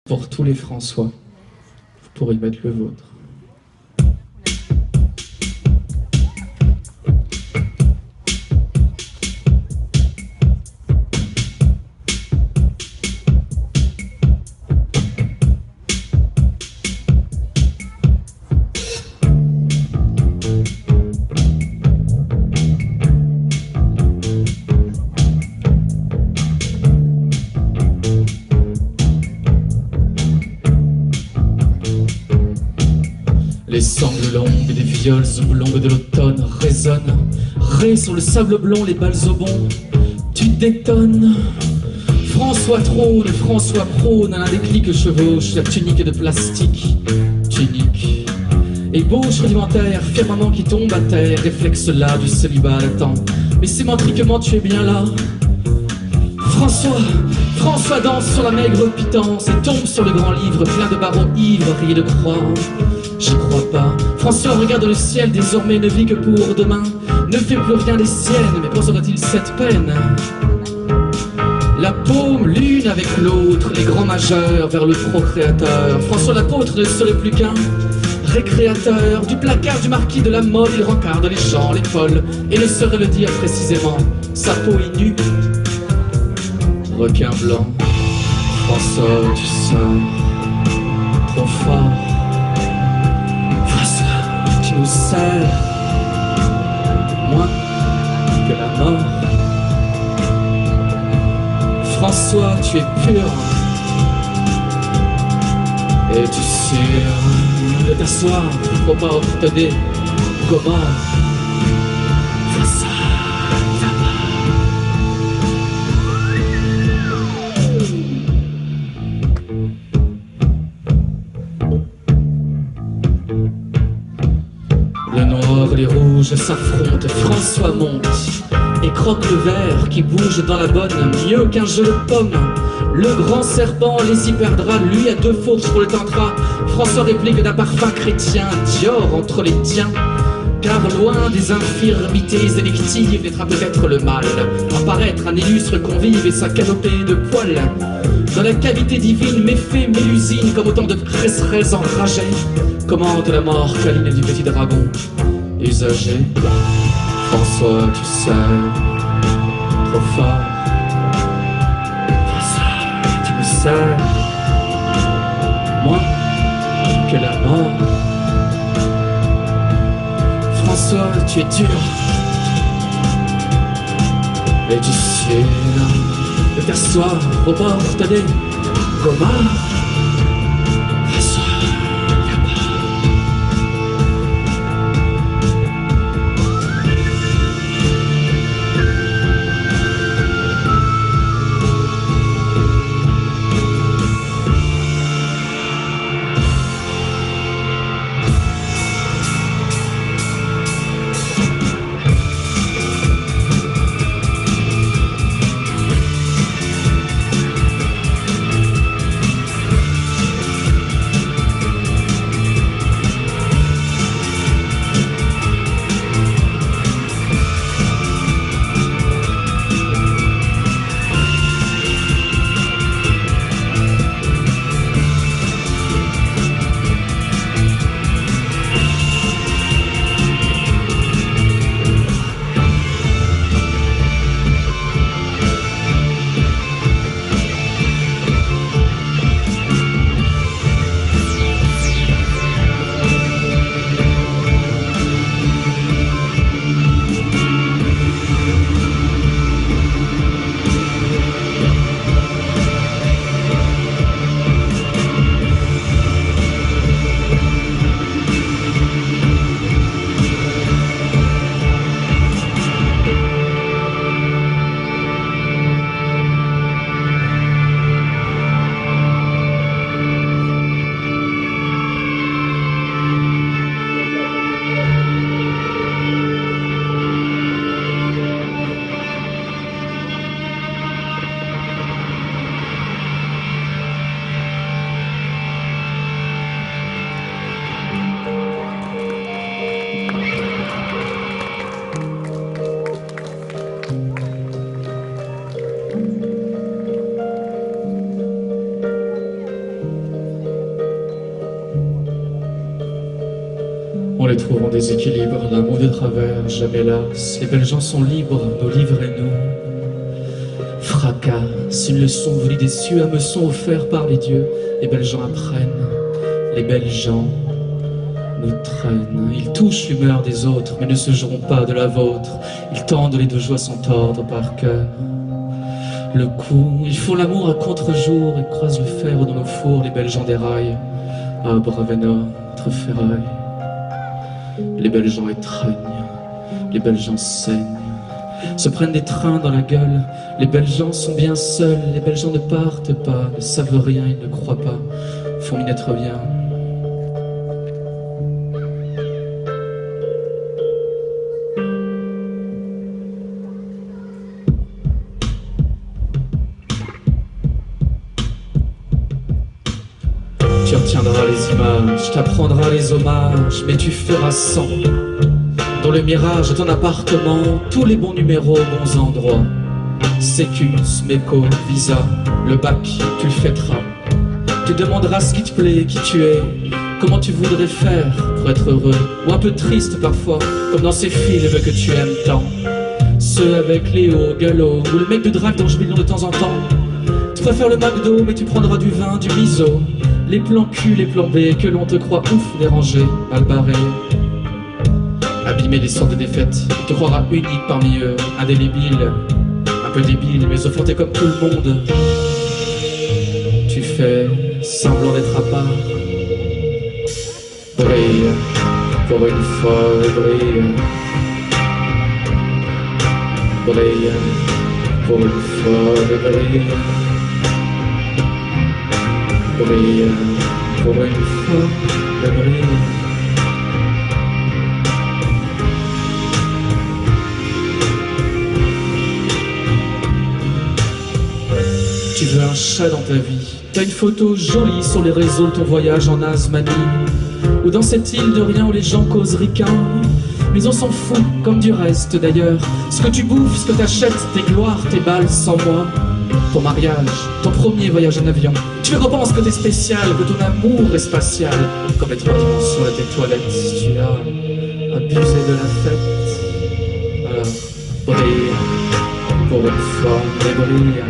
Pour tous les François, vous pourrez mettre le vôtre. Les sangles longues des viols oblongues de l'automne résonnent. Ré sur le sable blond, les balles au bond. Tu détonnes. François trône, François prône, un déclic chevauche la tunique de plastique. Tunique. Ébauche rudimentaire, firmament qui tombe à terre, réflexe là du célibat latent. Mais sémantriquement tu es bien là. François danse sur la maigre pitance et tombe sur le grand livre plein de barreaux ivres, riés de croix. J'y crois pas. François regarde le ciel, désormais ne vit que pour demain. Ne fait plus rien des siennes, mais pensera-t-il cette peine? La paume, l'une avec l'autre, les grands majeurs vers le procréateur. François l'apôtre ne serait plus qu'un récréateur. Du placard du marquis de la mode, il rencarde les gens, les folles, et ne saurait le dire précisément. Sa peau est nue. Requin blanc, François, tu sors trop fort. François, tu nous sers moins que la mort. François, tu es pur et tu sûr de t'asseoir, faut pas obtenir comment. Le noir et les rouges s'affrontent, François monte et croque le verre qui bouge dans la bonne, mieux qu'un jeu de pommes. Le grand serpent les y perdra, lui a deux fourches pour le tantra. François réplique d'un parfum chrétien, Dior entre les tiens. Car loin des infirmités électives naîtra peut-être le mal. Apparaître un illustre convive et sa canopée de poils. Dans la cavité divine, méfait Mélusine comme autant de cresserelles enragées. Commente la mort câline du petit dragon usagé. François, tu sais, trop fort. François, tu me sais, moins que la mort. François, tu es dur et tu sais de t'asseoir au bord des communs. On les trouve en déséquilibre, l'amour de travers, jamais las. Les belles gens sont libres, nos livres et nous. Fracasse, une leçon venue des cieux, un meçon offert par les dieux. Les belles gens apprennent, les belles gens nous traînent. Ils touchent l'humeur des autres, mais ne se joueront pas de la vôtre. Ils tendent les deux joies sans tordre par cœur le cou. Ils font l'amour à contre-jour et croisent le fer dans nos fours. Les belles gens déraillent, à Bravena, notre ferraille. Les belles gens étreignent, les belles gens saignent, se prennent des trains dans la gueule. Les belles gens sont bien seules, les belles gens ne partent pas, ne savent rien, ils ne croient pas. Fourminette revient. Tu retiendras les images, t'apprendras les hommages, mais tu feras sans. Dans le mirage de ton appartement, tous les bons numéros, bons endroits. Sécu, Smeco, Visa, le bac, tu le fêteras. Tu demanderas ce qui te plaît, qui tu es, comment tu voudrais faire pour être heureux, ou un peu triste parfois, comme dans ces films que tu aimes tant. Ceux avec les hauts galops, ou le mec de drague dont je mets le nom de temps en temps. Tu préfères le McDo, mais tu prendras du vin, du miso. Les plans Q, les plans B, que l'on te croit ouf, dérangé, mal barré. Abîmé des sortes de défaites, tu te croiras unique parmi eux, indélébile, un peu débile, mais au fond t'es comme tout le monde. Tu fais semblant d'être à part. Brille, pour une fois, brille. Brille, pour une fois, brille. Brille, pour une fois, brille. Tu veux un chat dans ta vie. T'as une photo jolie sur les réseaux de ton voyage en Asmanie, ou dans cette île de rien où les gens causent ricain. Mais on s'en fout, comme du reste d'ailleurs. Ce que tu bouffes, ce que t'achètes, tes gloires, tes balles sans moi. Ton mariage, ton premier voyage en avion. Tu repenses que t'es spécial, que ton amour est spatial. Comme les 3 dimensions de tes toilettes, tu as abusé de la fête. Alors, brille, pour une fois, mais brille.